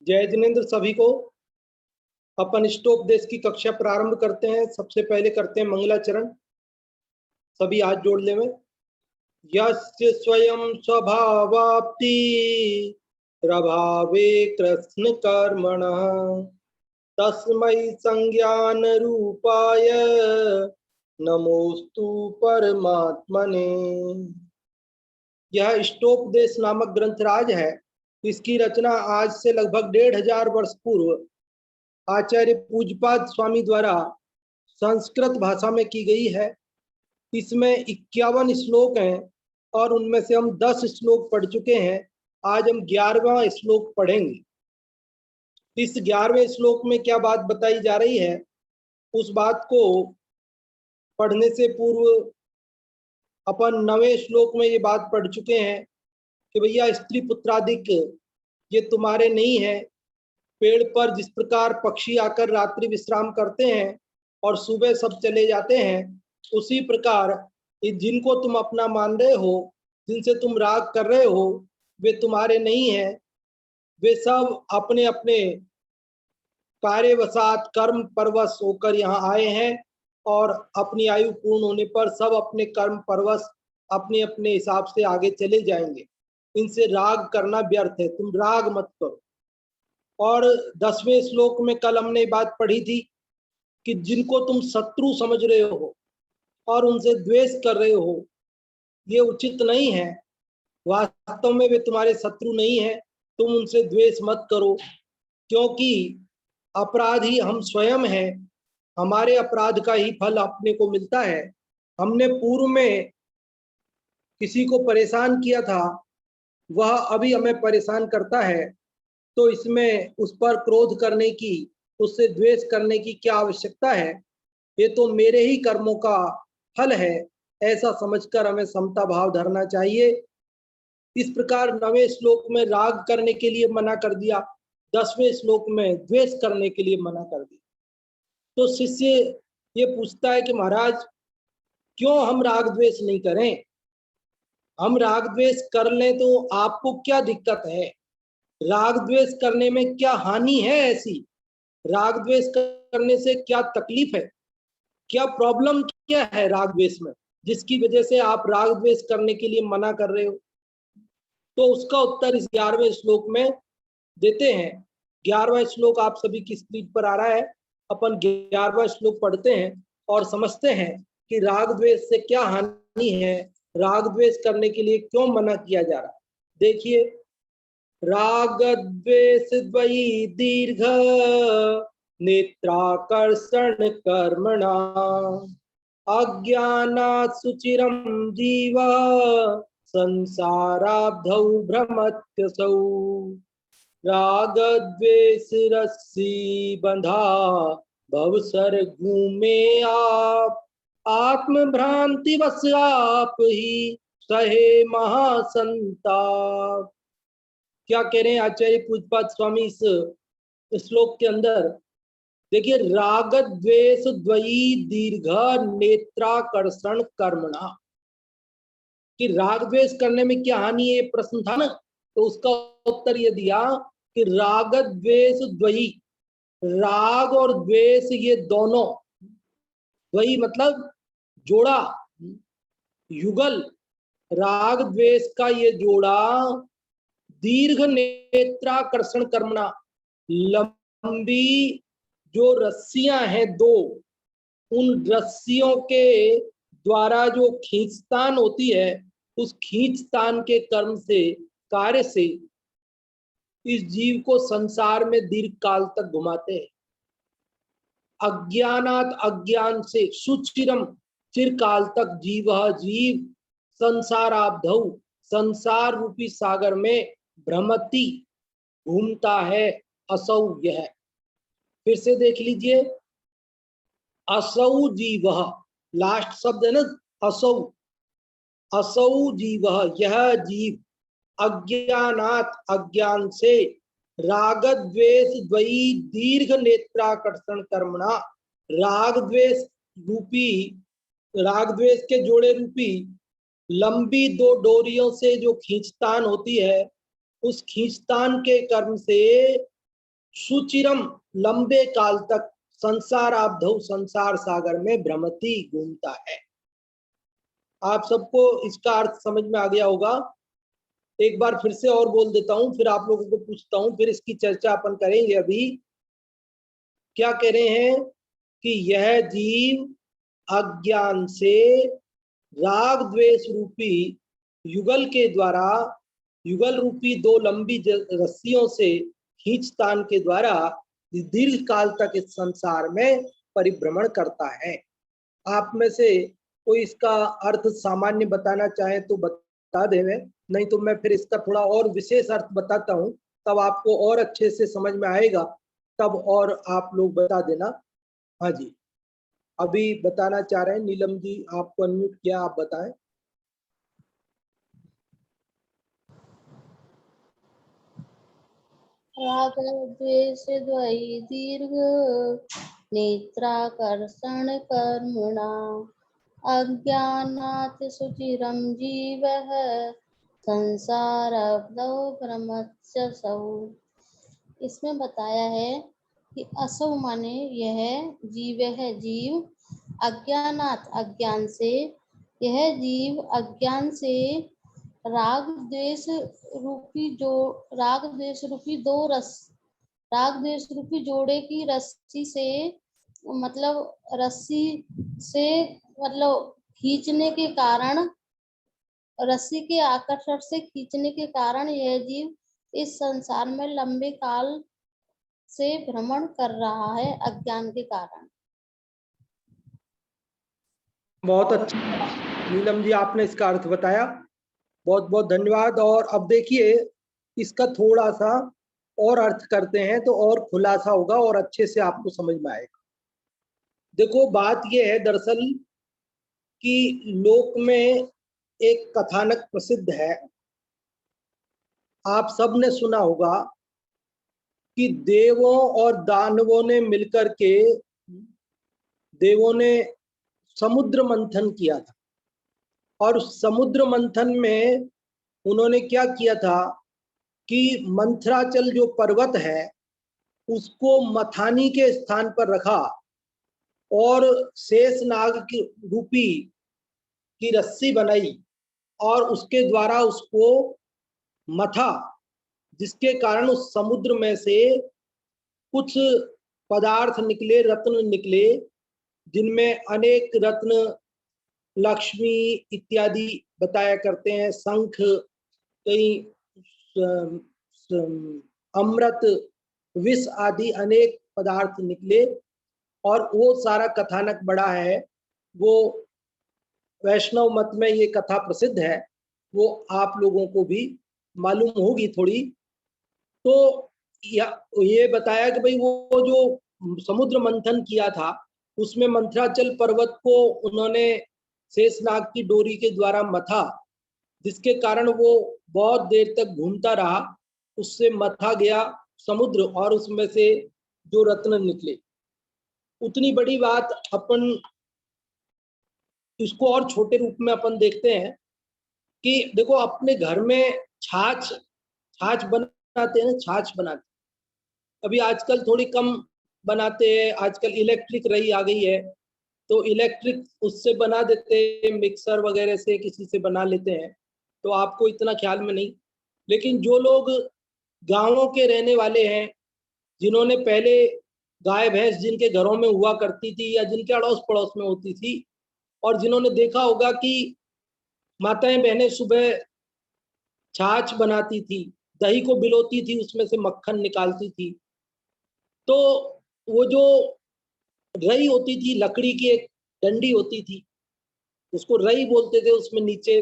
जय जिनेन्द्र सभी को। अपन इष्टोपदेश की कक्षा प्रारंभ करते हैं। सबसे पहले करते हैं मंगलाचरण। सभी हाथ जोड़ ले में। यस्य स्वयं स्वभावाप्ति प्रभावे कृष्ण कर्मणः तस्मै संज्ञान रूपाय नमोस्तु परमात्मने। यह इष्टोपदेश नामक ग्रंथराज है। इसकी रचना आज से लगभग 1500 वर्ष पूर्व आचार्य पूज्यपाद स्वामी द्वारा संस्कृत भाषा में की गई है। इसमें 51 श्लोक हैं और उनमें से हम 10 श्लोक पढ़ चुके हैं। आज हम 11वां श्लोक पढ़ेंगे। इस 11वें श्लोक में क्या बात बताई जा रही है, उस बात को पढ़ने से पूर्व अपन 9वें श्लोक में ये बात पढ़ चुके हैं कि भैया स्त्री पुत्रादिक ये तुम्हारे नहीं है। पेड़ पर जिस प्रकार पक्षी आकर रात्रि विश्राम करते हैं और सुबह सब चले जाते हैं, उसी प्रकार जिनको तुम अपना मान रहे हो, जिनसे तुम राग कर रहे हो, वे तुम्हारे नहीं है। वे सब अपने अपने कार्यवशात कर्म परवश होकर यहाँ आए हैं और अपनी आयु पूर्ण होने पर सब अपने कर्म परवश अपने अपने हिसाब से आगे चले जाएंगे। इनसे राग करना व्यर्थ है, तुम राग मत करो। और 10वें श्लोक में कल हमने बात पढ़ी थी कि जिनको तुम शत्रु समझ रहे हो और उनसे द्वेष कर रहे हो, ये उचित नहीं है। वास्तव में वे तुम्हारे शत्रु नहीं है, तुम उनसे द्वेष मत करो, क्योंकि अपराधी हम स्वयं हैं। हमारे अपराध का ही फल अपने को मिलता है। हमने पूर्व में किसी को परेशान किया था, वह अभी हमें परेशान करता है, तो इसमें उस पर क्रोध करने की, उससे द्वेष करने की क्या आवश्यकता है। ये तो मेरे ही कर्मों का फल है, ऐसा समझकर हमें समता भाव धरना चाहिए। इस प्रकार 9वें श्लोक में राग करने के लिए मना कर दिया, 10वें श्लोक में द्वेष करने के लिए मना कर दिया। तो शिष्य ये पूछता है कि महाराज क्यों हम राग द्वेष नहीं करें? हम राग द्वेष कर लें तो आपको क्या दिक्कत है? राग द्वेष करने में क्या हानि है? ऐसी राग द्वेष करने से क्या तकलीफ है? क्या प्रॉब्लम क्या है राग द्वेष में, जिसकी वजह से आप राग द्वेष करने के लिए मना कर रहे हो? तो उसका उत्तर इस 11वें श्लोक में देते हैं। 11वां श्लोक आप सभी की स्क्रीन पर आ रहा है। अपन 11वां श्लोक पढ़ते हैं और समझते हैं कि राग द्वेष से क्या हानि है, राग द्वेष करने के लिए क्यों मना किया जा रहा है। देखिए, राग द्वेष द्वयी दीर्घ नेत्राकर्षण कर्मणा अज्ञानात् सुचिरं जीव संसाराब्धौ भ्रमत्यसौ राग द्वेष रस्सी बंधा भवसरगु में आप आत्म भ्रांति बस आप ही सहे महासंताप। क्या कह रहे हैं आचार्य पूज्यपाद स्वामी इस श्लोक के अंदर? देखिए, राग द्वेष द्वयी दीर्घ नेत्राकर्षण कर्मणा, कि राग द्वेष करने में क्या हानि है, प्रश्न था ना। तो उसका उत्तर ये दिया कि राग द्वेष द्वयी, राग और द्वेष ये दोनों, द्वयी मतलब जोड़ा, युगल, राग द्वेष का ये जोड़ा दीर्घ नेत्राकर्षण कर्मणा, लंबी जो रस्सियां हैं दो, उन रस्सियों के द्वारा जो खींचतान होती है, उस खींचतान के कर्म से, कार्य से इस जीव को संसार में दीर्घ काल तक घुमाते हैं। अज्ञानात, अज्ञान से, सुचिरम, चिरकाल तक जीव संसाराब्धौ, संसार रूपी सागर में भ्रमति, घूमता है, असौ यह। फिर से देख लीजिए, असौ जीव, लास्ट शब्द है ना असौ, असौ जीव, यह जीव अज्ञानात, अज्ञान से, राग द्वेष द्वयी दीर्घ नेत्राकर्षण कर्मणा, राग द्वेष रूपी, राग द्वेष के जोड़े रूपी लंबी दो डोरियों से जो खींचतान होती है, उस खींचतान के कर्म से सुचिरम लंबे काल तक संसाराब्धौ संसार सागर में भ्रमती घूमता है। आप सबको इसका अर्थ समझ में आ गया होगा। एक बार फिर से और बोल देता हूं, फिर आप लोगों को पूछता हूं, फिर इसकी चर्चा अपन करेंगे। अभी क्या कह रहे हैं कि यह जीव अज्ञान से राग द्वेष रूपी युगल के द्वारा, युगल रूपी दो लंबी रस्सियों से खींचतान के द्वारा दीर्घ काल तक इस संसार में परिभ्रमण करता है। आप में से कोई इसका अर्थ सामान्य बताना चाहे तो बता देवे, नहीं तो मैं फिर इसका थोड़ा और विशेष अर्थ बताता हूँ, तब आपको और अच्छे से समझ में आएगा, तब और आप लोग बता देना। हाँ जी, अभी बताना चाह रहे हैं नीलम जी, आपको अनम्यूट किया, आप बताएं। राग द्वेष द्वयी दीर्घ नेत्राकर्षण कर्मणा अज्ञानात् सुचिरं जीवः संसाराब्धौ भ्रमत्यसौ। इसमें बताया है कि असौ माने यह जीव है, जीव अज्ञानात् अज्ञान से, यह जीव अज्ञान से राग द्वेष रूपी जोड़े की रस्सी से, मतलब रस्सी से मतलब खींचने के कारण, रस्सी के आकर्षण से खींचने के कारण यह जीव इस संसार में लंबे काल से भ्रमण कर रहा है अज्ञान के कारण। बहुत अच्छा नीलम जी, आपने इसका अर्थ बताया, बहुत बहुत धन्यवाद। और अब देखिए इसका थोड़ा सा और अर्थ करते हैं तो और खुलासा होगा और अच्छे से आपको समझ में आएगा। देखो बात यह है दरअसल कि लोक में एक कथानक प्रसिद्ध है, आप सबने सुना होगा कि देवों और दानवों ने मिलकर के, देवों ने समुद्र मंथन किया था, और उस समुद्र मंथन में उन्होंने क्या किया था कि मंथराचल जो पर्वत है उसको मथानी के स्थान पर रखा और शेषनाग की रूपी की रस्सी बनाई और उसके द्वारा उसको मथा, जिसके कारण उस समुद्र में से कुछ पदार्थ निकले, रत्न निकले, जिनमें अनेक रत्न, लक्ष्मी इत्यादि बताया करते हैं, शंख, कई अमृत, विष आदि अनेक पदार्थ निकले। और वो सारा कथानक बड़ा है, वो वैष्णव मत में ये कथा प्रसिद्ध है, वो आप लोगों को भी मालूम होगी थोड़ी। तो ये बताया कि भाई वो जो समुद्र मंथन किया था उसमें मंथराचल पर्वत को उन्होंने शेषनाग की डोरी के द्वारा मथा, जिसके कारण वो बहुत देर तक घूमता रहा, उससे मथा गया समुद्र और उसमें से जो रत्न निकले। उतनी बड़ी बात अपन इसको और छोटे रूप में अपन देखते हैं कि देखो अपने घर में छाछ छाछ बनाते हैं, छाछ बनाते, अभी आजकल थोड़ी कम बनाते हैं, आजकल इलेक्ट्रिक रही आ गई है तो इलेक्ट्रिक उससे बना देते हैं, मिक्सर वगैरह से किसी से बना लेते हैं, तो आपको इतना ख्याल में नहीं। लेकिन जो लोग गांवों के रहने वाले हैं, जिन्होंने पहले गाय भैंस जिनके घरों में हुआ करती थी या जिनके अड़ोस पड़ोस में होती थी, और जिन्होंने देखा होगा कि माताएं बहनें सुबह छाछ बनाती थी, दही को बिलोती थी, उसमें से मक्खन निकालती थी, तो वो जो रई होती थी, लकड़ी की एक डंडी होती थी, उसको रई बोलते थे, उसमें नीचे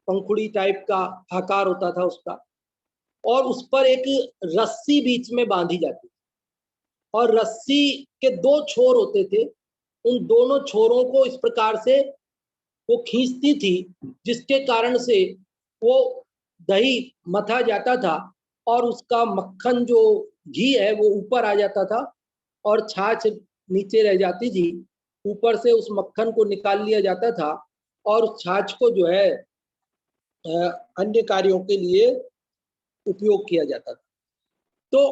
पंखुड़ी टाइप का आकार होता था उसका, और उस पर एक रस्सी बीच में बांधी जाती थी, और रस्सी के दो छोर होते थे, उन दोनों छोरों को इस प्रकार से वो खींचती थी, जिसके कारण से वो दही मथा जाता था और उसका मक्खन जो घी है वो ऊपर आ जाता था और छाछ नीचे रह जाती थी। ऊपर से उस मक्खन को निकाल लिया जाता था और उस छाछ को जो है अन्य कार्यों के लिए उपयोग किया जाता था। तो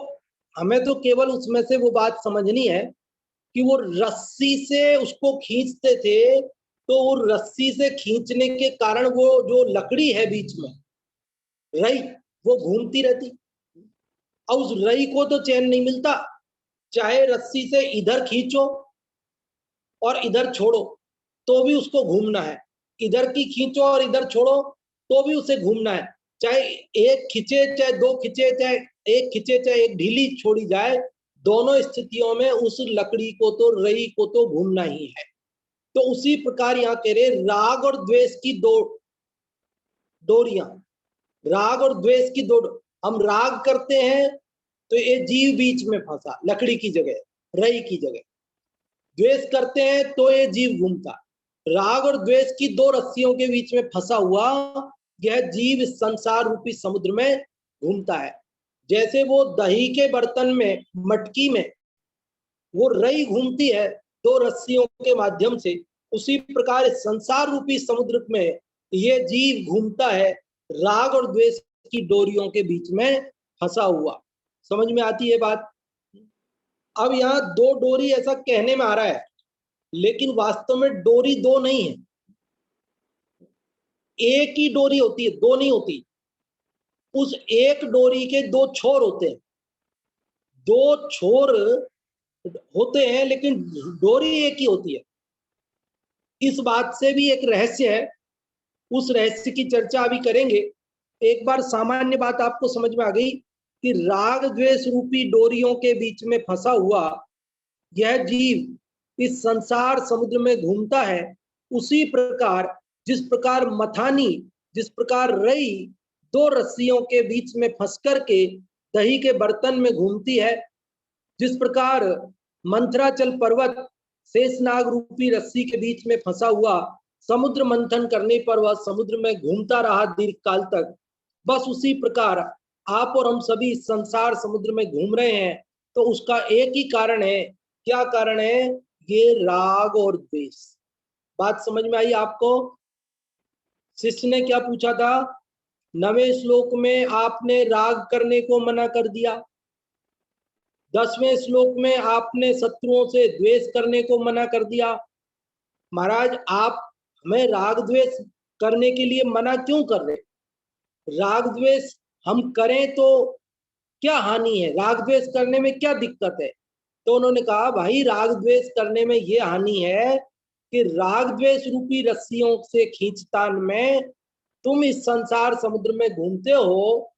हमें तो केवल उसमें से वो बात समझनी है कि वो रस्सी से उसको खींचते थे, तो वो रस्सी से खींचने के कारण वो जो लकड़ी है बीच में रई, वो घूमती रहती, और उस रई को तो चैन नहीं मिलता, चाहे रस्सी से इधर खींचो और इधर छोड़ो तो भी उसको घूमना है, इधर की खींचो और इधर छोड़ो तो भी उसे घूमना है, चाहे एक खींचे चाहे दो खींचे, चाहे एक खींचे चाहे एक ढीली छोड़ी जाए, दोनों स्थितियों में उस लकड़ी को तो रई को तो घूमना ही है। तो उसी प्रकार यहाँ कह रहे राग और द्वेष की दो डोरियां, राग और द्वेष की दो, हम राग करते हैं तो ये जीव बीच में फंसा लकड़ी की जगह, रई की जगह, द्वेष करते हैं तो ये जीव घूमता, राग और द्वेष की दो रस्सियों के बीच में फंसा हुआ यह जीव संसार रूपी समुद्र में घूमता है। जैसे वो दही के बर्तन में, मटकी में वो रई घूमती है दो रस्सियों के माध्यम से, उसी प्रकार संसार रूपी समुद्र में ये जीव घूमता है राग और द्वेष की डोरियों के बीच में फंसा हुआ। समझ में आती है बात? अब यहाँ दो डोरी ऐसा कहने में आ रहा है, लेकिन वास्तव में डोरी दो नहीं है, एक ही डोरी होती है, दो नहीं होती। उस एक डोरी के दो छोर होते हैं, दो छोर होते हैं लेकिन डोरी एक ही होती है। इस बात से भी एक रहस्य है, उस रहस्य की चर्चा अभी करेंगे। एक बार सामान्य बात आपको समझ में आ गई कि राग द्वेष रूपी डोरियों के बीच में फंसा हुआ यह जीव इस संसार समुद्र में घूमता है, उसी प्रकार जिस प्रकार मथानी, जिस प्रकार रई दो रस्सियों के बीच में फंस करके दही के बर्तन में घूमती है, जिस प्रकार मंथराचल पर्वत शेषनाग रूपी रस्सी के बीच में फंसा हुआ समुद्र मंथन करने पर वह समुद्र में घूमता रहा दीर्घ काल तक, बस उसी प्रकार आप और हम सभी संसार समुद्र में घूम रहे हैं। तो उसका एक ही कारण है, क्या कारण है? ये राग और द्वेष। बात समझ में आई आपको? शिष्य ने क्या पूछा था? 9वें श्लोक में आपने राग करने को मना कर दिया, 10वें श्लोक में आपने शत्रुओं से द्वेष करने को मना कर दिया। महाराज आप हमें राग द्वेष करने के लिए मना क्यों कर रहे? राग द्वेष हम करें तो क्या हानि है, राग द्वेष करने में क्या दिक्कत है? तो उन्होंने कहा भाई राग द्वेष करने में ये हानि है कि राग द्वेष रूपी रस्सियों से खींचतान में तुम इस संसार समुद्र में घूमते हो,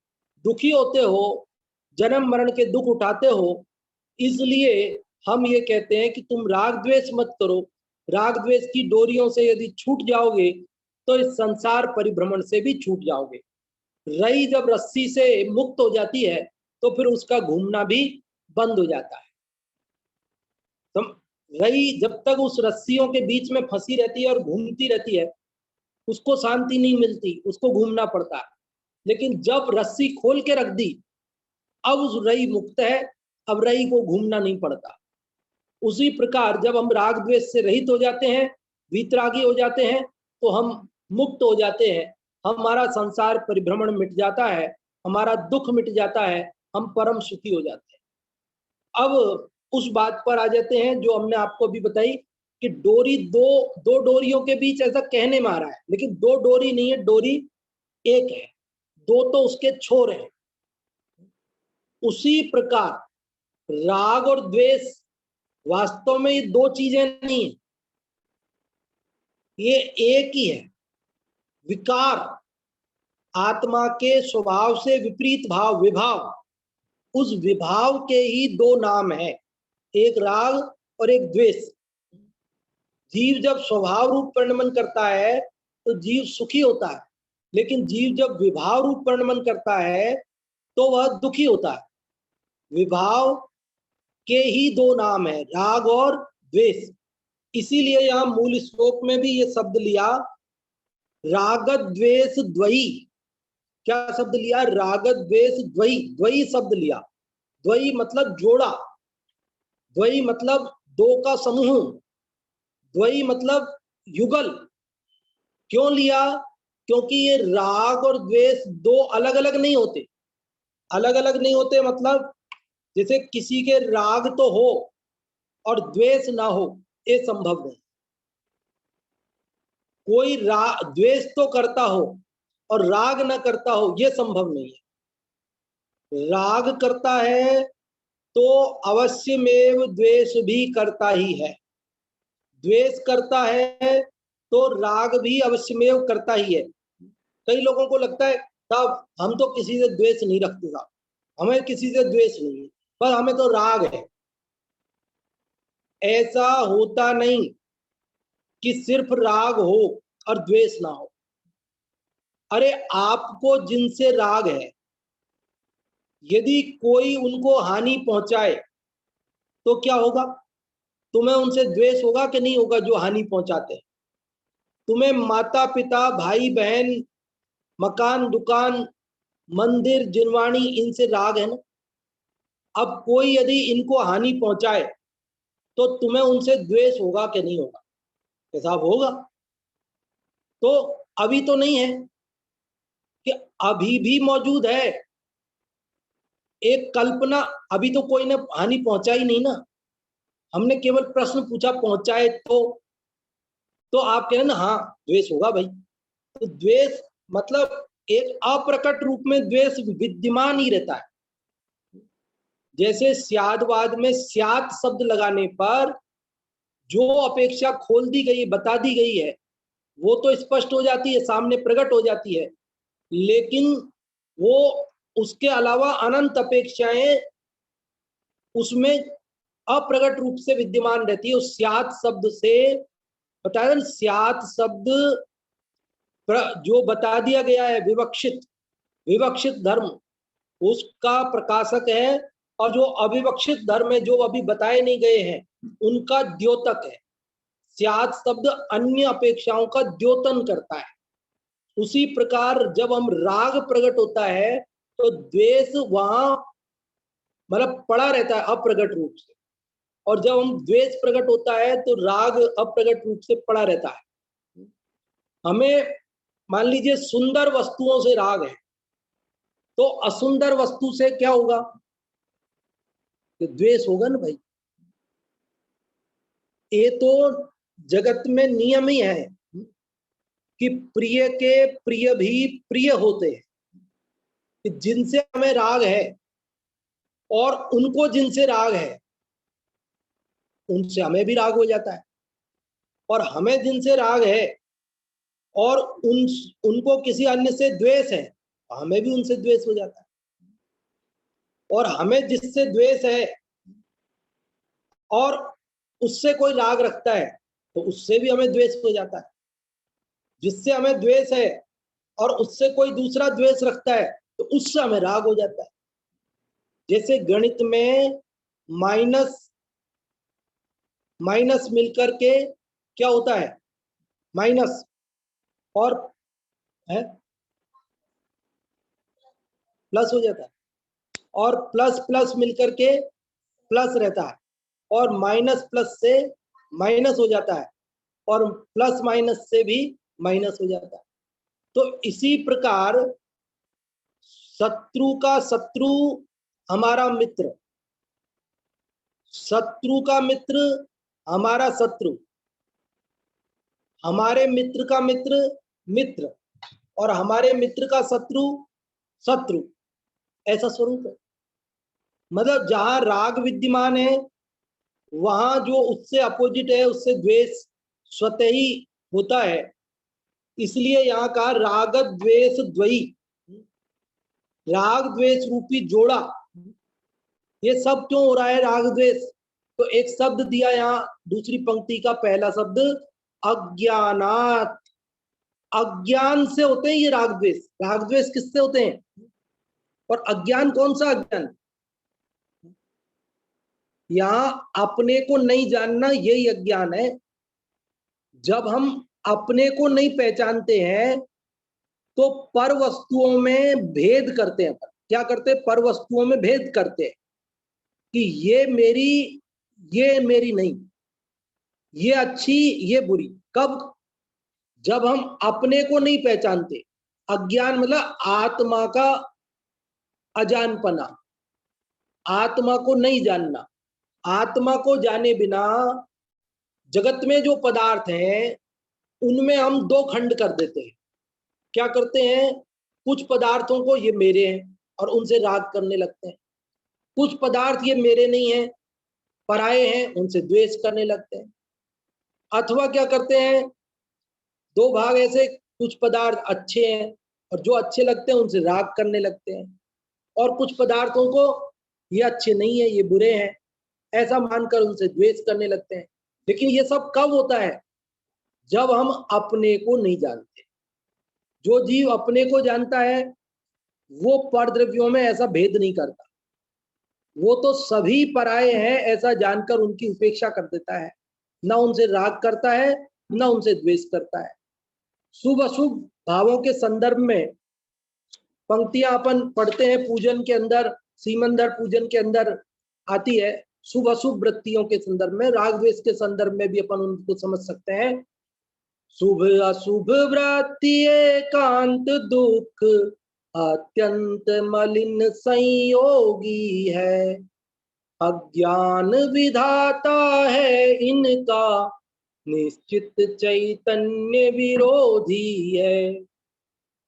दुखी होते हो, जन्म मरण के दुख उठाते हो, इसलिए हम ये कहते हैं कि तुम राग द्वेष मत करो। राग द्वेष की डोरियों से यदि छूट जाओगे तो इस संसार परिभ्रमण से भी छूट जाओगे। रई जब रस्सी से मुक्त हो जाती है तो फिर उसका घूमना भी बंद हो जाता है। रई जब तक उस रस्सियों के बीच में फंसी रहती है और घूमती रहती है, उसको शांति नहीं मिलती, उसको घूमना पड़ता है। लेकिन जब रस्सी खोल के रख दी, अब उस रई मुक्त है, अब रई को घूमना नहीं पड़ता। उसी प्रकार जब हम राग द्वेष से रहित हो जाते हैं, वीतरागी हो जाते हैं, तो हम मुक्त हो जाते हैं, हमारा संसार परिभ्रमण मिट जाता है, हमारा दुख मिट जाता है, हम परम सुखी हो जाते हैं। अब उस बात पर आ जाते हैं जो हमने आपको अभी बताई कि डोरी दो डोरियों के बीच ऐसा कहने में आ रहा है, लेकिन दो डोरी नहीं है, डोरी एक है, दो तो उसके छोर हैं। उसी प्रकार राग और द्वेष वास्तव में ये दो चीजें नहीं है, ये एक ही है। विकार आत्मा के स्वभाव से विपरीत भाव, विभाव, उस विभाव के ही दो नाम है, एक राग और एक द्वेष। जीव जब स्वभाव रूप परिणमन करता है तो जीव सुखी होता है, लेकिन जीव जब विभाव रूप परिणमन करता है तो वह दुखी होता है। विभाव के ही दो नाम है, राग और द्वेष। इसीलिए यहां मूल श्लोक में भी ये शब्द लिया, राग द्वेष द्वयी। क्या शब्द लिया? राग द्वेष द्वयी, द्वयी शब्द लिया। द्वयी मतलब जोड़ा, द्वयी मतलब दो का समूह, द्वयी मतलब युगल। क्यों लिया? क्योंकि ये राग और द्वेष दो अलग अलग नहीं होते। अलग अलग नहीं होते मतलब जैसे किसी के राग तो हो और द्वेष ना हो, ये संभव नहीं। कोई द्वेष तो करता हो और राग ना करता हो, ये संभव नहीं है। राग करता है तो अवश्यमेव द्वेष भी करता ही है, द्वेष करता है तो राग भी अवश्यमेव करता ही है। कई लोगों को लगता है साहब हम तो किसी से द्वेष नहीं रखते, साहब हमें किसी से द्वेष नहीं है, पर हमें तो राग है। ऐसा होता नहीं कि सिर्फ राग हो और द्वेष ना हो। अरे आपको जिनसे राग है, यदि कोई उनको हानि पहुंचाए तो क्या होगा? तुम्हें उनसे द्वेष होगा कि नहीं होगा जो हानि पहुंचाते हैं? तुम्हें माता पिता भाई बहन मकान दुकान मंदिर जिनवाणी इनसे राग है ना। अब कोई यदि इनको हानि पहुंचाए तो तुम्हें उनसे द्वेष होगा कि नहीं होगा? हिसाब होगा। तो अभी तो नहीं है कि अभी भी मौजूद है एक कल्पना। अभी तो कोई ने हानि पहुंचाई नहीं ना, हमने केवल प्रश्न पूछा पहुंचाए तो आप कह रहे ना हाँ द्वेष होगा भाई। तो द्वेष मतलब एक अप्रकट रूप में द्वेष विद्यमान ही रहता है। जैसे स्यादवाद में स्यात शब्द लगाने पर जो अपेक्षा खोल दी गई बता दी गई है वो तो स्पष्ट हो जाती है, सामने प्रकट हो जाती है, लेकिन वो उसके अलावा अनंत अपेक्षाएं उसमें अप्रकट रूप से विद्यमान रहती है। उस स्यात शब्द से बताया, स्यात शब्द जो बता दिया गया है विवक्षित धर्म उसका प्रकाशक है, और जो अविवक्षित धर्म है जो अभी बताए नहीं गए हैं उनका द्योतक है। स्यात शब्द अन्य अपेक्षाओं का द्योतन करता है। उसी प्रकार जब हम राग प्रकट होता है तो द्वेष वहां मतलब पड़ा रहता है अप्रकट रूप से, और जब हम द्वेष प्रकट होता है तो राग अप्रकट रूप से पड़ा रहता है। हमें मान लीजिए सुंदर वस्तुओं से राग है तो असुंदर वस्तु से क्या होगा? तो द्वेष होगा ना भाई। ये तो जगत में नियम ही है कि प्रिय के प्रिय भी प्रिय होते हैं। कि जिनसे हमें राग है और उनको जिनसे राग है उनसे हमें भी राग हो जाता है, और हमें जिनसे राग है और उनको किसी अन्य से द्वेष है हमें भी उनसे द्वेष हो जाता है। और हमें जिससे द्वेष है और उससे कोई राग रखता है तो उससे भी हमें द्वेष हो जाता है। जिससे हमें द्वेष है और उससे कोई दूसरा द्वेष रखता है तो उससे हमें राग हो जाता है। जैसे गणित में माइनस माइनस मिलकर के क्या होता है? माइनस, और है प्लस हो जाता है, और प्लस प्लस मिलकर के प्लस रहता है, और माइनस प्लस से माइनस हो जाता है, और प्लस माइनस से भी माइनस हो जाता है। तो इसी प्रकार शत्रु का शत्रु हमारा मित्र, शत्रु का मित्र हमारा शत्रु, हमारे मित्र का मित्र मित्र, और हमारे मित्र का शत्रु शत्रु, ऐसा स्वरूप है। मतलब जहां राग विद्यमान है वहां जो उससे अपोजिट है उससे द्वेष स्वतः ही होता है। इसलिए यहाँ का राग द्वेष द्वयी, राग द्वेष रूपी जोड़ा, ये सब क्यों हो रहा है राग द्वेष? तो एक शब्द दिया यहाँ दूसरी पंक्ति का पहला शब्द अज्ञानात। अज्ञान से होते हैं ये राग द्वेष। राग द्वेष किससे होते हैं? और अज्ञान कौन सा अज्ञान? यहाँ अपने को नहीं जानना यही अज्ञान है। जब हम अपने को नहीं पहचानते हैं तो पर वस्तुओं में भेद करते हैं। क्या करते? पर वस्तुओं में भेद करते हैं कि ये मेरी नहीं, ये अच्छी ये बुरी। कब? जब हम अपने को नहीं पहचानते। अज्ञान मतलब आत्मा का अजानपना। आत्मा को नहीं जानना। आत्मा को जाने बिना जगत में जो पदार्थ हैं उनमें हम दो खंड कर देते हैं। क्या करते हैं, कुछ पदार्थों को ये मेरे हैं और उनसे राग करने लगते हैं, कुछ पदार्थ ये मेरे नहीं हैं, पराये हैं, उनसे द्वेष करने लगते हैं। अथवा क्या करते हैं, दो भाग ऐसे, कुछ पदार्थ अच्छे हैं और जो अच्छे लगते हैं उनसे राग करने लगते हैं, और कुछ पदार्थों को ये अच्छे नहीं है, ये बुरे हैं, ऐसा मानकर उनसे द्वेष करने लगते हैं। लेकिन ये सब कब होता है, जब हम अपने को नहीं जानते। जो जीव अपने को जानता है वो परद्रव्यों में ऐसा भेद नहीं करता, वो तो सभी पराये हैं ऐसा जानकर उनकी उपेक्षा कर देता है, ना उनसे राग करता है ना उनसे द्वेष करता है। शुभ अशुभ भावों के संदर्भ में पंक्तियां अपन पढ़ते हैं पूजन के अंदर, सीमंदर पूजन के अंदर आती है। शुभ अशुभ वृत्तियों के संदर्भ में, राग द्वेष के संदर्भ में भी अपन उनको समझ सकते हैं। शुभ अशुभ वृत्ति एकांत दुख, अत्यंत मलिन संयोगी है, अज्ञान विधाता है इनका, निश्चित चैतन्य विरोधी है।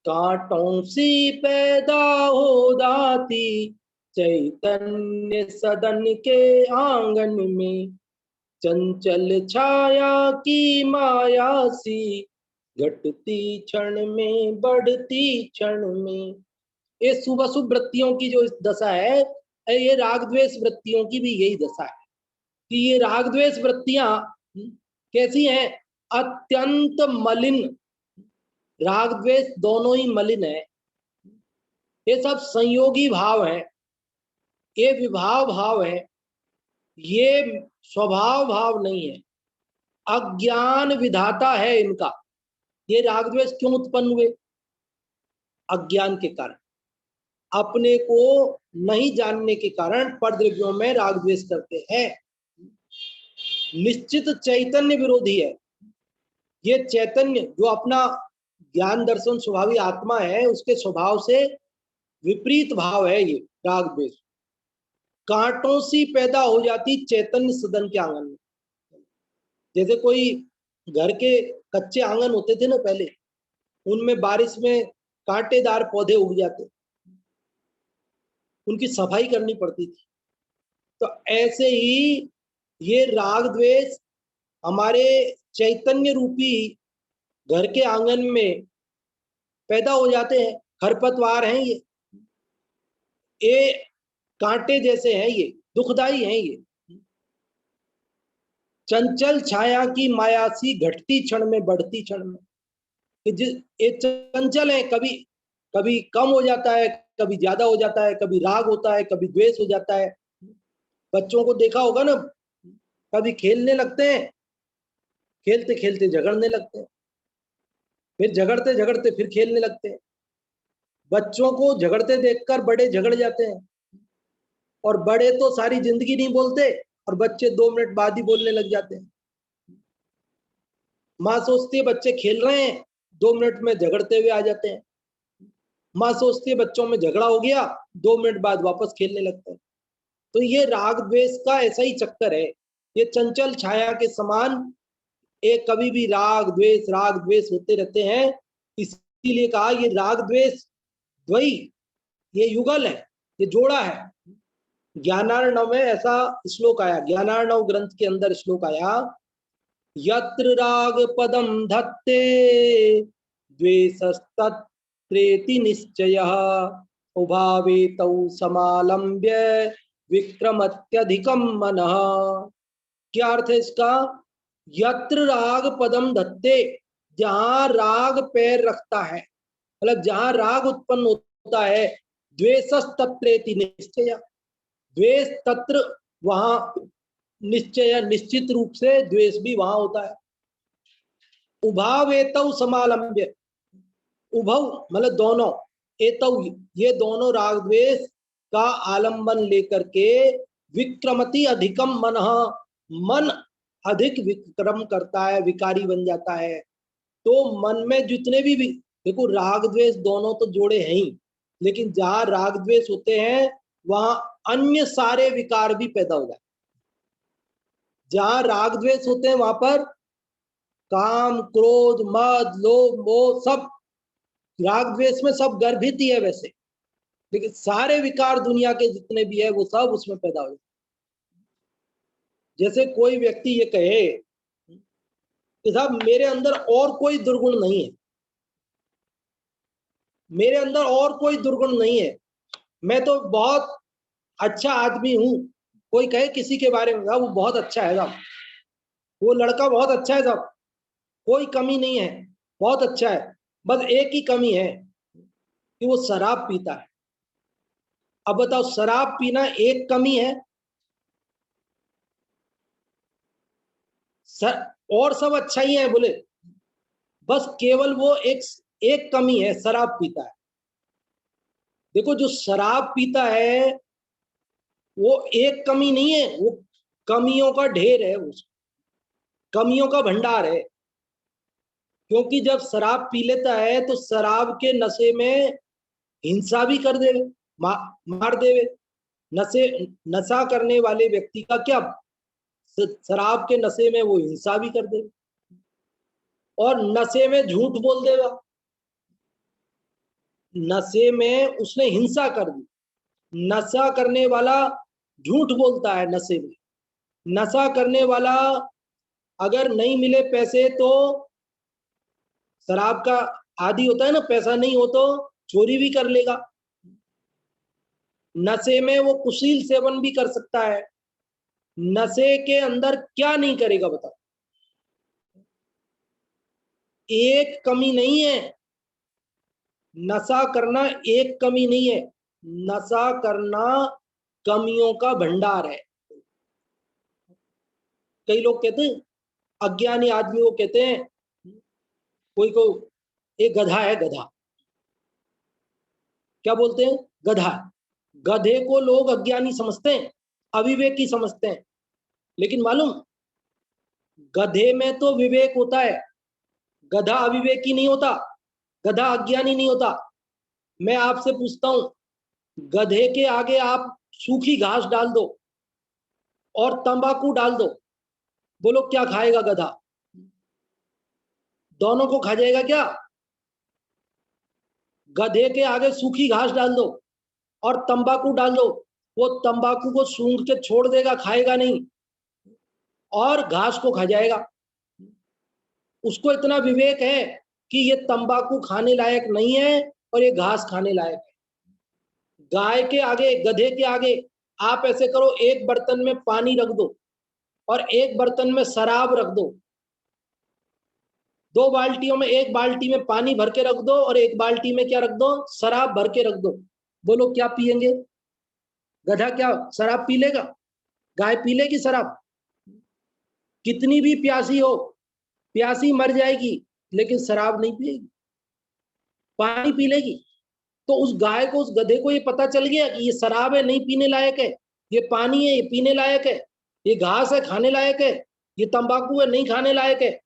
कांटों सी पैदा हो जाती चैतन्य सदन के आंगन में, चंचल छाया की माया सी, घटती क्षण में बढ़ती क्षण में। ये शुभ अशुभ वृत्तियों की जो दशा है, ये राग द्वेष वृत्तियों की भी यही दशा है कि ये राग द्वेष वृत्तियां कैसी हैं, अत्यंत मलिन। राग द्वेष दोनों ही मलिन है, ये सब संयोगी भाव है, ये विभाव भाव है, ये स्वभाव भाव नहीं है, अज्ञान विधाता है इनका। ये राग द्वेष क्यों उत्पन्न हुए, अज्ञान के कारण, अपने को नहीं जानने के कारण परद्रव्यों में राग द्वेष करते हैं। निश्चित चैतन्य विरोधी है, ये चैतन्य जो अपना ज्ञान दर्शन स्वभावी आत्मा है उसके स्वभाव से विपरीत भाव है ये राग द्वेष। कांटों सी पैदा हो जाती चैतन्य सदन के आंगन में। जैसे कोई घर के कच्चे आंगन होते थे ना पहले, उनमें बारिश में कांटेदार पौधे उग जाते, उनकी सफाई करनी पड़ती थी। तो ऐसे ही ये राग द्वेष हमारे चैतन्य रूपी घर के आंगन में पैदा हो जाते हैं। खरपतवार हैं ये कांटे जैसे हैं, ये दुखदाई हैं। ये चंचल छाया की माया सी, घटती क्षण में बढ़ती क्षण में। ये चंचल है, कभी कभी कम हो जाता है, कभी ज्यादा हो जाता है, कभी राग होता है, कभी द्वेष हो जाता है। बच्चों को देखा होगा ना, कभी खेलने लगते हैं, खेलते खेलते झगड़ने लगते हैं, फिर झगड़ते झगड़ते फिर खेलने लगते हैं। बच्चों को झगड़ते देखकर बड़े झगड़ जाते हैं, और बड़े तो सारी जिंदगी नहीं बोलते और बच्चे 2 मिनट बाद ही बोलने लग जाते हैं। माँ सोचती है बच्चे खेल रहे हैं, 2 मिनट में झगड़ते हुए आ जाते हैं। माँ सोचती है बच्चों में झगड़ा हो गया, 2 मिनट बाद वापस खेलने लगते हैं। तो ये राग द्वेष का ऐसा ही चक्कर है, ये चंचल छाया के समान एक कभी भी राग द्वेष होते रहते हैं। इसीलिए कहा ये राग द्वेष द्वयी, ये युगल है, ये जोड़ा है। ज्ञानार्णव में ऐसा श्लोक आया, ज्ञानार्णव ग्रंथ के अंदर श्लोक आया, यत्र राग पदम धत्ते द्वेषस्तत्रेति निश्चयः, उभावे तौ समालंब्य विक्रमत्यधिकम मनः। क्या अर्थ है इसका, यत्र राग पदम धत्ते, जहां राग पैर रखता है, मतलब जहां राग उत्पन्न होता है, द्वेषस्तत्रेति निश्चय, द्वेष तत्र वहां निश्चय, निश्चित रूप से द्वेष भी वहां होता है। उभाव एतौ समालंब्य, उभव मतलब दोनों, एतौ ये दोनों राग द्वेष का आलंबन लेकर के, विक्रमति अधिकम मनः, मन अधिक विक्रम करता है, विकारी बन जाता है। तो मन में जितने भी देखो राग द्वेष दोनों तो जोड़े हैं ही, लेकिन जहां राग द्वेष होते हैं वहां अन्य सारे विकार भी पैदा हो जाते। जहां राग द्वेष होते हैं वहां पर काम, क्रोध, मद, लोभ, मोह सब राग द्वेष में सब गर्भित ही है वैसे, लेकिन सारे विकार दुनिया के जितने भी है वो सब उसमें पैदा हो जाते। जैसे कोई व्यक्ति ये कहे कि साहब मेरे अंदर और कोई दुर्गुण नहीं है, मेरे अंदर और कोई दुर्गुण नहीं है, मैं तो बहुत अच्छा आदमी हूं। कोई कहे किसी के बारे में वो बहुत अच्छा है साहब, वो लड़का बहुत अच्छा है साहब, कोई कमी नहीं है, बहुत अच्छा है, बस एक ही कमी है कि वो शराब पीता है। अब बताओ, शराब पीना एक कमी है? और सब अच्छा ही है बोले, बस केवल वो एक कमी है, शराब पीता है। देखो जो शराब पीता है वो एक कमी नहीं है, वो कमियों का ढेर है, उस कमियों का भंडार है। क्योंकि जब शराब पी लेता है तो शराब के नशे में हिंसा भी कर देवे, मार देवे। नशा करने वाले व्यक्ति का क्या, शराब के नशे में वो हिंसा भी कर देवे और नशे में झूठ बोल देगा। नशे में उसने हिंसा कर दी। नशा करने वाला झूठ बोलता है नशे में। नशा करने वाला अगर नहीं मिले पैसे तो शराब का आदी होता है ना, पैसा नहीं हो तो चोरी भी कर लेगा। नशे में वो कुशील सेवन भी कर सकता है। नशे के अंदर क्या नहीं करेगा बताओ? एक कमी नहीं है, नशा करना एक कमी नहीं है, नशा करना कमियों का भंडार है। कई लोग कहते हैं, अज्ञानी आदमी को कहते हैं, कोई को एक गधा है, गधा क्या बोलते हैं, गधा। गधे को लोग अज्ञानी समझते हैं, अविवेकी समझते हैं, लेकिन मालूम गधे में तो विवेक होता है, गधा अविवेकी नहीं होता, गधा अज्ञानी नहीं होता। मैं आपसे पूछता हूं, गधे के आगे आप सूखी घास डाल दो और तंबाकू डाल दो, बोलो क्या खाएगा गधा? दोनों को खा जाएगा क्या? गधे के आगे सूखी घास डाल दो और तंबाकू डाल दो, वो तंबाकू को सूंघ के छोड़ देगा, खाएगा नहीं, और घास को खा जाएगा। उसको इतना विवेक है कि ये तंबाकू खाने लायक नहीं है और ये घास खाने लायक है। गाय के आगे, गधे के आगे आप ऐसे करो, एक बर्तन में पानी रख दो और एक बर्तन में शराब रख दो, दो बाल्टियों में, एक बाल्टी में पानी भर के रख दो और एक बाल्टी में क्या रख दो, शराब भर के रख दो, बोलो क्या पिएंगे? गधा क्या शराब पी लेगा? गाय पी लेगी शराब? कितनी भी प्यासी हो, प्यासी मर जाएगी लेकिन शराब नहीं पिएगी, पानी पी लेगी। तो उस गाय को, उस गधे को ये पता चल गया कि ये शराब है, नहीं पीने लायक है, ये पानी है, ये पीने लायक है, ये घास है, खाने लायक है, ये तंबाकू है, नहीं खाने लायक है।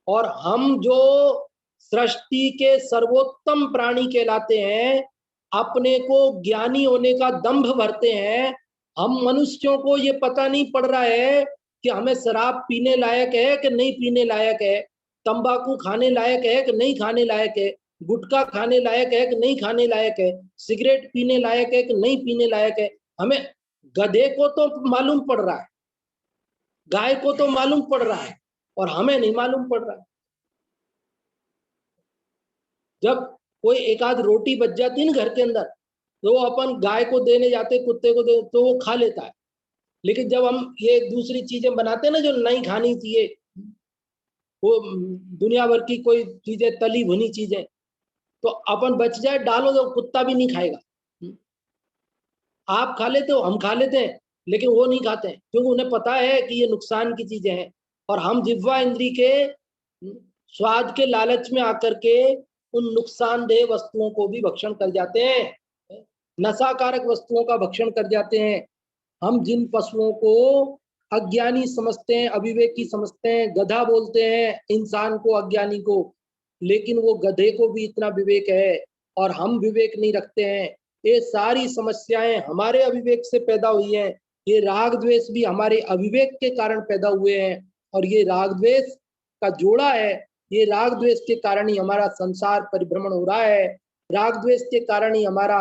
और हम जो सृष्टि के सर्वोत्तम प्राणी कहलाते हैं, अपने को ज्ञानी होने का दंभ भरते हैं, हम मनुष्यों को ये पता नहीं पड़ रहा है कि हमें शराब पीने लायक है कि नहीं पीने लायक है, तंबाकू खाने लायक है कि नहीं खाने लायक है, गुटखा खाने लायक है कि नहीं खाने लायक है, सिगरेट पीने लायक है कि नहीं पीने लायक है। हमें, गधे को तो मालूम पड़ रहा है, गाय को तो मालूम पड़ रहा है, और हमें नहीं मालूम पड़ रहा है। जब कोई एक आध रोटी बच जाती है ना घर के अंदर, तो वो अपन गाय को देने जाते, कुत्ते को दे, तो वो खा लेता है। लेकिन जब हम ये दूसरी चीजें बनाते हैं ना जो नहीं खानी चाहिए, वो दुनिया भर की कोई चीजें, तली भुनी चीजें, तो अपन बच जाए डालो तो कुत्ता भी नहीं खाएगा। आप खा लेते हो, हम खा लेते हैं, लेकिन वो नहीं खाते हैं, क्योंकि उन्हें पता है कि ये नुकसान की चीजें हैं। और हम जिह्वा इंद्री के स्वाद के लालच में आकर के उन नुकसानदेह वस्तुओं को भी भक्षण कर जाते हैं, नशाकारक वस्तुओं का भक्षण कर जाते हैं। हम जिन पशुओं को अज्ञानी समझते हैं, अविवेकी समझते हैं, गधा बोलते हैं इंसान को, अज्ञानी को, लेकिन वो गधे को भी इतना विवेक है और हम विवेक नहीं रखते हैं। ये सारी समस्याएं हमारे अविवेक से पैदा हुई हैं। ये राग द्वेष भी हमारे अविवेक के कारण पैदा हुए हैं, और ये राग द्वेष का जोड़ा है। ये राग द्वेष के कारण ही हमारा संसार परिभ्रमण हो रहा है। राग द्वेष के कारण ही हमारा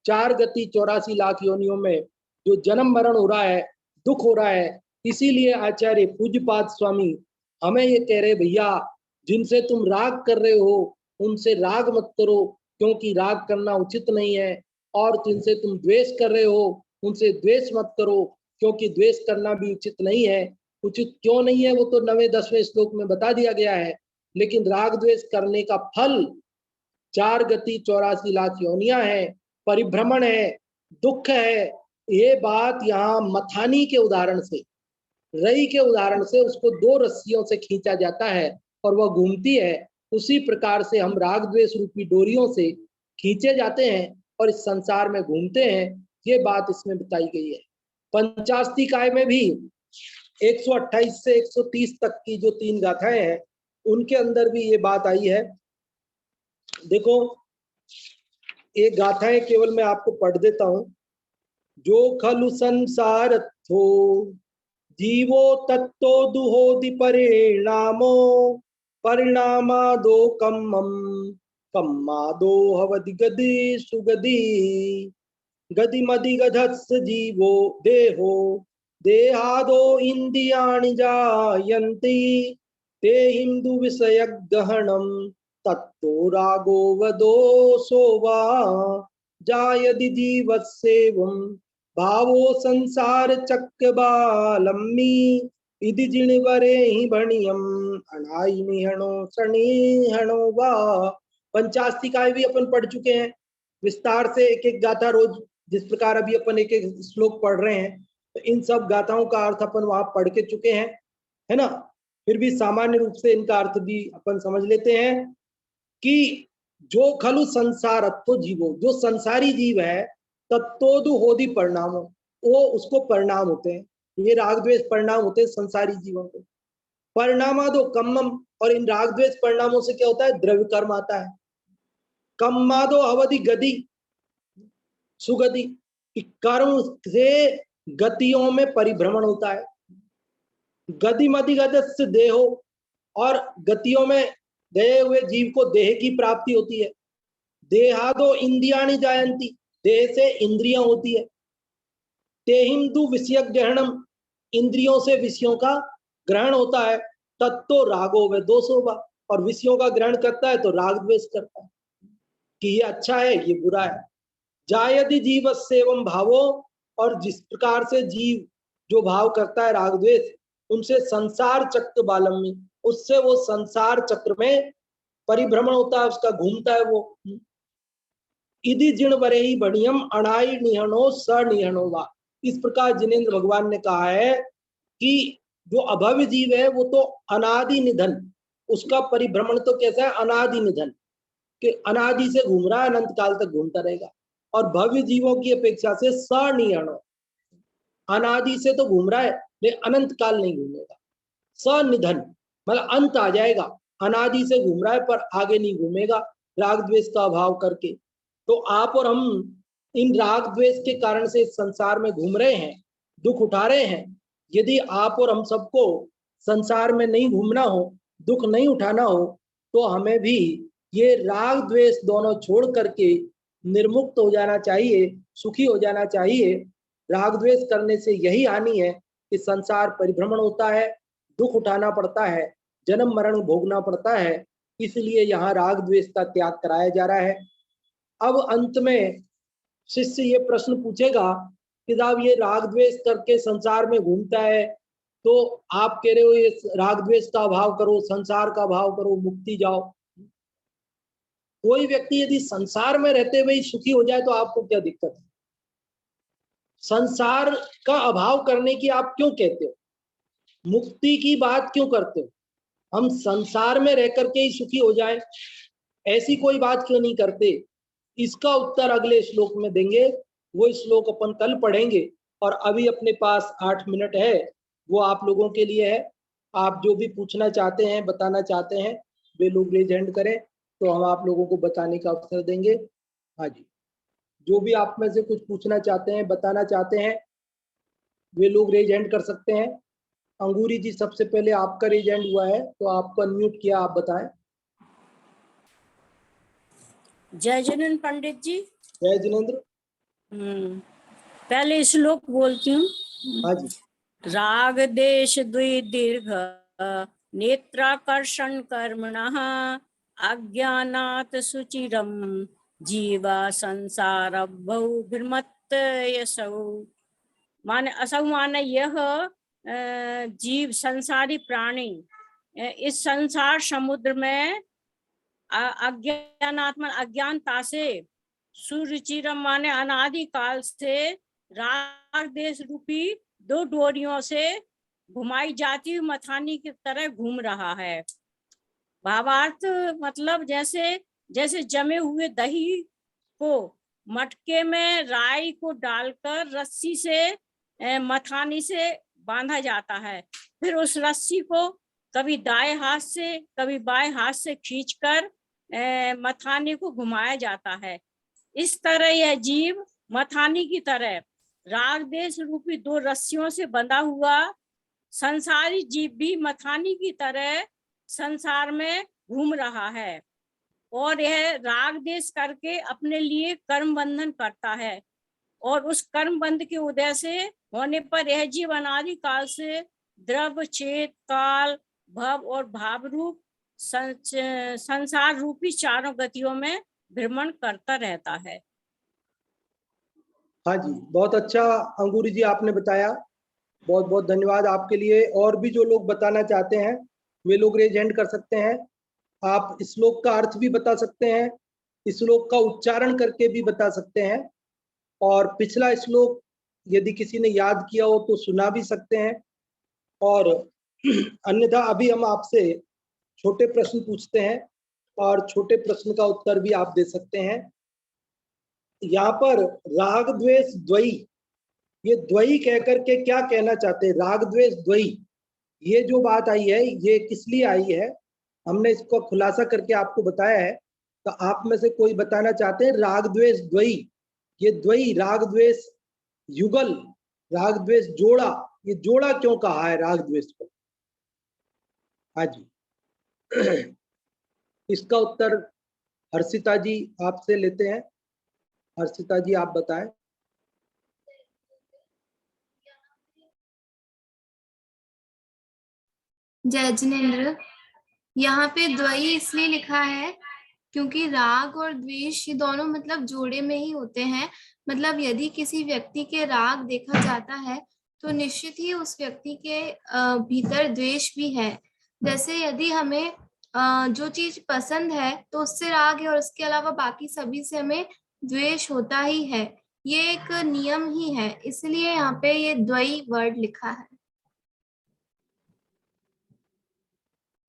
4 गति 84 लाख योनियों में जो जन्म मरण हो रहा है, दुख हो रहा है। इसीलिए आचार्य पूज्यपाद स्वामी हमें ये कह रहे, भैया जिनसे तुम राग कर रहे हो उनसे राग मत करो, क्योंकि राग करना उचित नहीं है। और जिनसे तुम द्वेष कर रहे हो उनसे द्वेष मत करो, क्योंकि द्वेष करना भी उचित नहीं है। उचित क्यों नहीं है वो तो 9वें 10वें श्लोक में बता दिया गया है। लेकिन राग द्वेष करने का फल 4 गति 84 लाख योनियां है, परिभ्रमण है, दुख है। ये बात यहाँ मथानी के उदाहरण से, रई के उदाहरण से उसको 2 रस्सियों से खींचा जाता है और वह घूमती है। उसी प्रकार से हम राग द्वेष रूपी डोरियों से खींचे जाते हैं और इस संसार में घूमते हैं। ये बात इसमें बताई गई है। पंचास्तिकाय में भी 128 से 130 तक की जो 3 गाथाएं हैं उनके अंदर भी ये बात आई है। देखो, एक गाथाएं केवल मैं आपको पढ़ देता हूं। जो खलु संसार थो जीवो तत्तो दुहोदि परिणामो परिणामादो कम्मम कम्मादो हवदि गति सुगति गति मदि गधत्स जीवो देहो देहादो इंद्रियाणि जायन्ति ते हिंदु विषय गहनम तत्तो रागो वदोसो वा जायदि जीवस्सेवं भावो संसार चक्रबालम्मी इदि जिणवरे ही भणियम अनाई निहणो सणिहणो वा। पंचास्तिकाएं भी अपन पढ़ चुके हैं विस्तार से, एक एक गाथा रोज जिस प्रकार अभी अपन एक एक श्लोक पढ़ रहे हैं, तो इन सब गाथाओं का अर्थ अपन वहां पढ़ के चुके हैं, है ना। फिर भी सामान्य रूप से इनका अर्थ भी अपन समझ लेते हैं कि जो खलु संसार तो जीवो, जो संसारी जीव है, तत्तोदु होदि परिणामो, वो उसको परिणाम होते हैं। ये राग द्वेष परिणाम होते हैं संसारी जीवों को। परिणामादो कम्मम, और इन राग द्वेष परिणामों से क्या होता है, द्रव्य कर्म आता है। कम्मादो अवधि गति सुगति, कर्म से गतियों में परिभ्रमण होता है। गति मदि गदस्य देहो, और गतियों में गए हुए जीव को देह की प्राप्ति होती है। देहादो इंद्रियाणि जायन्ति, देह से इंद्रियां होती है। तेहिंदु विषय ग्रहणम, इंद्रियों से विषयों का ग्रहण होता है। तत्तो रागो व दोषो वा, और विषयों का ग्रहण करता है तो राग द्वेष करता है कि ये अच्छा है ये बुरा है। जायदि जीवस्सेवं भावो, और जिस प्रकार से जीव जो भाव करता है राग द्वेष, उनसे संसार चक्र बालम्मी, उससे वो संसार चक्र में परिभ्रमण होता है, उसका घूमता है वो। इदि जिण वरे ही बढ़ियम अणाई निहनो सनिहनो वा। इस प्रकार जिनेन्द्र भगवान ने कहा है कि जो अभव्य जीव है वो तो अनादि निधन, उसका परिभ्रमण तो कैसा है, अनादि निधन, कि अनादि से घूम रहा है, अनंत काल तक घूमता रहेगा। और भव्य जीवों की अपेक्षा से सनिहनो, अनादि से तो घूम रहा है लेकिन अनंत काल नहीं घूमेगा। सनिधन मतलब अंत आ जाएगा, अनादि से घूम रहा है पर आगे नहीं घूमेगा राग द्वेष का अभाव करके। तो आप और हम इन राग द्वेष के कारण से इस संसार में घूम रहे हैं, दुख उठा रहे हैं। यदि आप और हम सबको संसार में नहीं घूमना हो, दुख नहीं उठाना हो, तो हमें भी ये राग द्वेष दोनों छोड़ करके निर्मुक्त हो जाना चाहिए, सुखी हो जाना चाहिए। राग द्वेष करने से यही हानि है कि संसार परिभ्रमण होता है, दुख उठाना पड़ता है, जन्म मरण भोगना पड़ता है। इसलिए यहाँ राग द्वेष का त्याग कराया जा रहा है। अब अंत में शिष्य ये प्रश्न पूछेगा कि साहब ये राग द्वेष करके संसार में घूमता है, तो आप कह रहे हो ये राग द्वेष का अभाव करो, संसार का अभाव करो, मुक्ति जाओ। कोई व्यक्ति यदि संसार में रहते हुए सुखी हो जाए तो आपको क्या दिक्कत है? संसार का अभाव करने की आप क्यों कहते हो? मुक्ति की बात क्यों करते हो? हम संसार में रह करके ही सुखी हो जाए, ऐसी कोई बात क्यों नहीं करते? इसका उत्तर अगले श्लोक में देंगे। वो श्लोक अपन कल पढ़ेंगे। और अभी अपने पास 8 मिनट है, वो आप लोगों के लिए है। आप जो भी पूछना चाहते हैं, बताना चाहते हैं, वे लोग रेज हैंड करें तो हम आप लोगों को बताने का अवसर देंगे। हाँ जी, जो भी आप में से कुछ पूछना चाहते हैं, बताना चाहते हैं, वे लोग रेज हैंड कर सकते हैं। अंगूरी जी, सबसे पहले आपका रेज हैंड हुआ है, तो आपको अनम्यूट किया, आप बताएं। जय जिनेन्द्र पंडित जी। जय जिनेन्द्र। पहले श्लोक बोलती हूँ। हाँ जी। राग देश द्वि दीर्घ नेत्राकर्षण कर्मणः अज्ञानात् सुचिरम जीवा संसार भ्रमत यसौ। माने असौ माने यह जीव संसारी प्राणी इस संसार समुद्र में अज्ञानात्मन अज्ञानता से, सुरुचिरम माने अनादि काल से राग देश रूपी दो डोरियों से घुमाई जाती हुई मथानी की तरह घूम रहा है। भावार्थ मतलब जैसे जैसे जमे हुए दही को मटके में राई को डालकर रस्सी से मथानी से बांधा जाता है, फिर उस रस्सी को कभी दाएं हाथ से कभी बाएं हाथ से खींचकर मथानी को घुमाया जाता है। इस तरह यह जीव मथानी की तरह राग देश रूपी दो रस्सियों से बंधा हुआ संसारी जीव भी मथानी की तरह संसार में घूम रहा है और यह राग देश करके अपने लिए कर्म बंधन करता है और उस कर्म बंध के उदय से होने पर यह जीव अनादि काल से द्रव्य, चेत, काल, भव और भाव रूप संसार रूपी चारों गतियों में भ्रमण करता रहता है। हाँ जी, बहुत अच्छा अंगूरी जी आपने बताया, बहुत बहुत धन्यवाद आपके लिए। और भी जो लोग बताना चाहते हैं वे लोग रेज हैंड कर सकते हैं। आप श्लोक का अर्थ भी बता सकते हैं, श्लोक का उच्चारण करके भी बता सकते हैं, और पिछला श्लोक यदि किसी ने याद किया हो तो सुना भी सकते हैं। और अन्यथा अभी हम आपसे छोटे प्रश्न पूछते हैं और छोटे प्रश्न का उत्तर भी आप दे सकते हैं। यहाँ पर राग द्वेष द्वयी, ये द्वयी कहकर के क्या कहना चाहते हैं? राग द्वेष द्वयी, ये जो बात आई है ये किस लिए आई है, हमने इसको खुलासा करके आपको बताया है। तो आप में से कोई बताना चाहते हैं राग द्वेष द्वयी, ये द्वयी राग द्वेष युगल, राग द्वेष जोड़ा, ये जोड़ा क्यों कहा है राग द्वेष को? हाँ जी। इसका उत्तर हर्षिता जी आपसे लेते हैं। हर्षिता जी आप बताएं। जय जिनेन्द्र, यहाँ पे द्वयी इसलिए लिखा है क्योंकि राग और द्वेष ये दोनों मतलब जोड़े में ही होते हैं। मतलब यदि किसी व्यक्ति के राग देखा जाता है तो निश्चित ही उस व्यक्ति के भीतर द्वेष भी है। जैसे यदि हमें जो चीज पसंद है तो उससे राग है और उसके अलावा बाकी सभी से हमें द्वेष होता ही है, ये एक नियम ही है, इसलिए यहाँ पे ये द्वयी वर्ड लिखा है।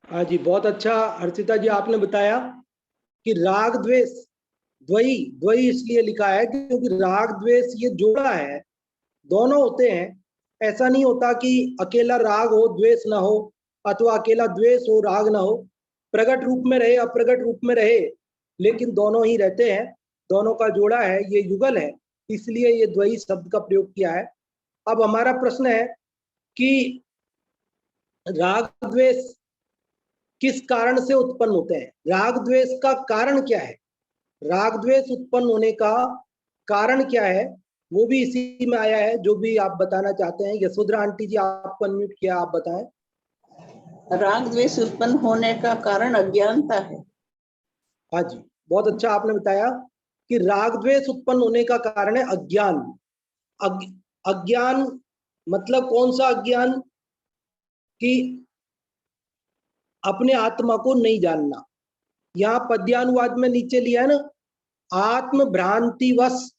हाँ जी, बहुत अच्छा हर्षिता जी आपने बताया कि राग द्वेष द्वयी, द्वयी इसलिए लिखा है क्योंकि राग द्वेष ये जोड़ा है, दोनों होते हैं। ऐसा नहीं होता कि अकेला राग हो द्वेष ना हो, अथवा अकेला द्वेष हो राग ना हो। प्रकट रूप में रहे अप्रकट रूप में रहे, लेकिन दोनों ही रहते हैं, दोनों का जोड़ा है, ये युगल है, इसलिए ये द्वयी शब्द का प्रयोग किया है। अब हमारा प्रश्न है कि राग द्वेष किस कारण से उत्पन्न होते हैं? राग द्वेष का कारण क्या है? राग द्वेष उत्पन्न होने का कारण क्या है, वो भी इसी में आया है, जो भी आप बताना चाहते हैं। यशोधरा आंटी जी आपको अनम्यूट किया, आप बताएं। राग द्वेष उत्पन्न होने का कारण अज्ञानता है। हाँ जी, बहुत अच्छा आपने बताया कि राग द्वेष उत्पन्न होने का कारण है अज्ञान। अज्ञान मतलब कौन सा अज्ञान? कि अपने आत्मा को नहीं जानना। यहाँ पद्यानुवाद में नीचे लिया है ना, आत्म भ्रांतिवश,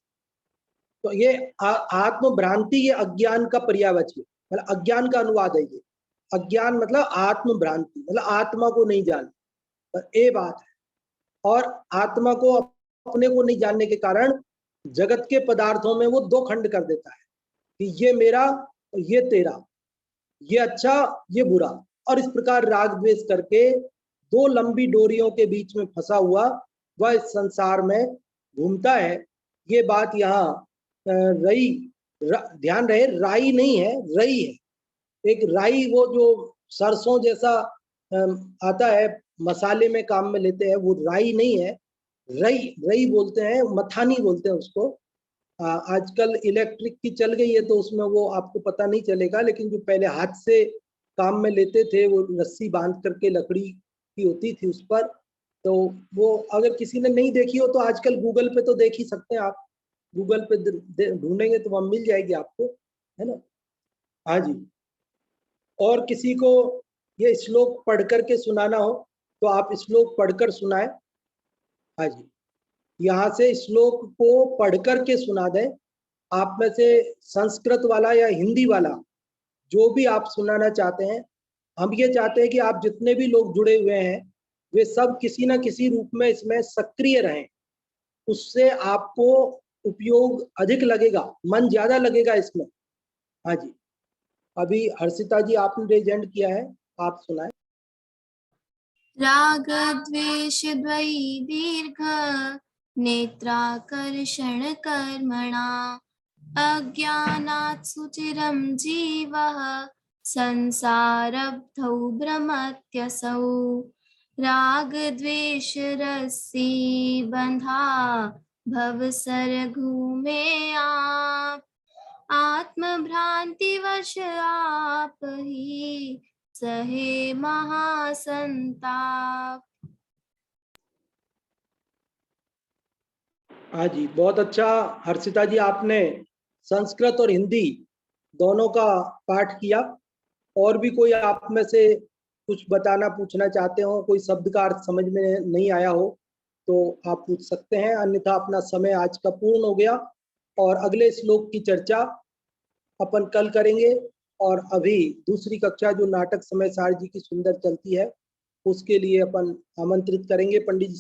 तो ये आत्म भ्रांति ये अज्ञान का पर्यायवाची, मतलब अज्ञान का अनुवाद है। ये अज्ञान मतलब आत्म भ्रांति, मतलब आत्मा को नहीं जानना, तो ये बात है। और आत्मा को अपने को नहीं जानने के कारण जगत के पदार्थों में वो दो खंड कर देता है कि ये मेरा और ये तेरा, ये अच्छा ये बुरा, और इस प्रकार राग द्वेष करके दो लंबी डोरियों के बीच में फंसा हुआ वह इस संसार में घूमता है। ये बात यहाँ रई ध्यान रहे, राई नहीं है, रई है। एक राई वो जो सरसों जैसा आता है, मसाले में काम में लेते हैं, वो राई नहीं है, रई बोलते हैं, मथानी बोलते हैं उसको। आजकल इलेक्ट्रिक की चल गई है तो उसमें वो आपको पता नहीं चलेगा, लेकिन जो पहले हाथ से काम में लेते थे, वो रस्सी बांध करके लकड़ी की होती थी उस पर। तो वो अगर किसी ने नहीं देखी हो तो आजकल गूगल पे तो देख ही सकते हैं आप, गूगल पे ढूंढेंगे तो वह मिल जाएगी आपको, है ना। हाँ जी, और किसी को ये श्लोक पढ़ करके सुनाना हो तो आप श्लोक पढ़कर सुनाएं। हाँ जी, यहाँ से श्लोक को पढ़ करके सुना दें। आप में से संस्कृत वाला या हिंदी वाला जो भी आप सुनाना चाहते हैं, हम ये चाहते हैं कि आप जितने भी लोग जुड़े हुए हैं वे सब किसी न किसी रूप में इसमें सक्रिय रहें, उससे आपको उपयोग अधिक लगेगा, मन ज्यादा लगेगा इसमें। हाँ जी, अभी हर्षिता जी आपने रेजेंट किया है, आप सुनाएं। राग द्वेष द्वयी दीर्घ नेत्राकर्षण कर्मणा अज्ञानात् सुचिरं जीवः संसारब्धौ भ्रमत्यसौ राग द्वेष रस्सी बंधा भवसरघूमे आप आत्मभ्रांति वश आप ही सहे महासंताप। हाँ जी, बहुत अच्छा हर्षिता जी, आपने संस्कृत और हिंदी दोनों का पाठ किया। और भी कोई आप में से कुछ बताना पूछना चाहते हो, कोई शब्द का अर्थ समझ में नहीं आया हो तो आप पूछ सकते हैं, अन्यथा अपना समय आज का पूर्ण हो गया और अगले श्लोक की चर्चा अपन कल करेंगे। और अभी दूसरी कक्षा जो नाटक समय सार जी की सुंदर चलती है उसके लिए अपन आमंत्रित करेंगे पंडित जी